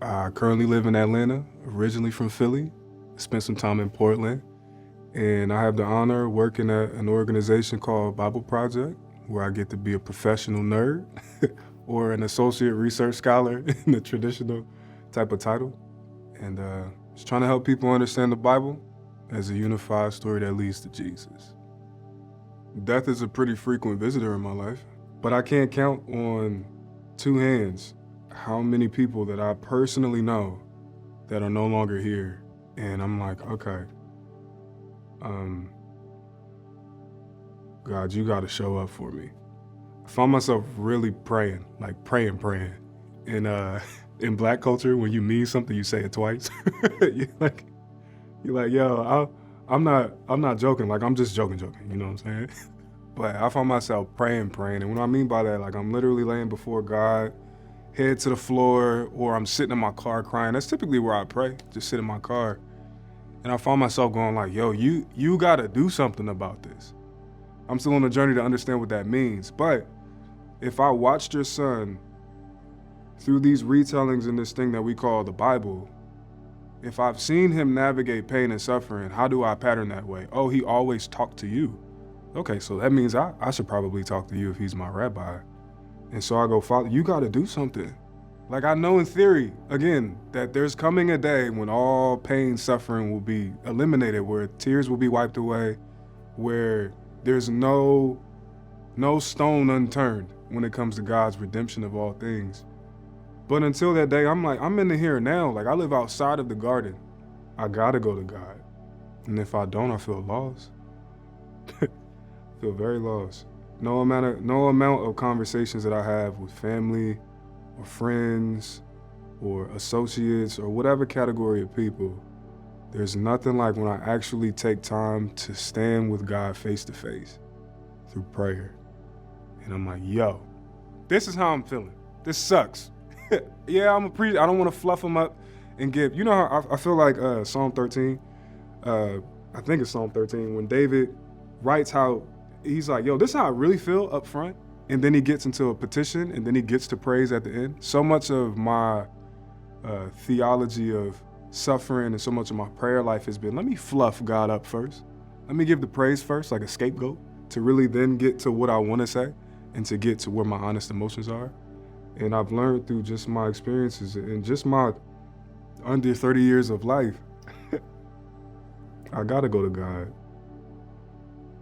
I currently live in Atlanta, originally from Philly. Spent some time in Portland. And I have the honor of working at an organization called Bible Project, where I get to be a professional nerd or an associate research scholar in the traditional type of title. And just trying to help people understand the Bible as a unified story that leads to Jesus. Death is a pretty frequent visitor in my life, but I can't count on two hands how many people that I personally know that are no longer here. And I'm like, okay, God, you gotta show up for me. I found myself really praying, like praying. And in Black culture, when you mean something, you say it twice. you're like, yo, I'm not joking. Like, I'm just joking. You know what I'm saying? But I found myself praying. And what I mean by that, like, I'm literally laying before God, head to the floor, or I'm sitting in my car crying. That's typically where I pray, just sit in my car. And I found myself going like, yo, you gotta do something about this. I'm still on a journey to understand what that means. But if I watched your son through these retellings in this thing that we call the Bible, if I've seen him navigate pain and suffering, how do I pattern that way? Oh, he always talked to you. Okay, so that means I should probably talk to you if he's my rabbi. And so I go, Father, you gotta do something. Like, I know in theory, again, that there's coming a day when all pain, suffering will be eliminated, where tears will be wiped away, where there's no stone unturned when it comes to God's redemption of all things. But until that day, I'm in the here and now. Like, I live outside of the garden. I gotta go to God. And if I don't, I feel lost. Feel very lost. No amount of conversations that I have with family or friends or associates or whatever category of people, there's nothing like when I actually take time to stand with God face to face through prayer. And I'm like, yo, this is how I'm feeling. This sucks. Yeah, I'm a priest. I don't want to fluff them up and give. You know how I feel like Psalm 13, I think it's Psalm 13, when David writes how he's like, yo, this is how I really feel up front. And then he gets into a petition, and then he gets to praise at the end. So much of my theology of suffering and so much of my prayer life has been, let me fluff God up first. Let me give the praise first, like a scapegoat, to really then get to what I want to say and to get to where my honest emotions are. And I've learned through just my experiences and just my under 30 years of life, I gotta go to God.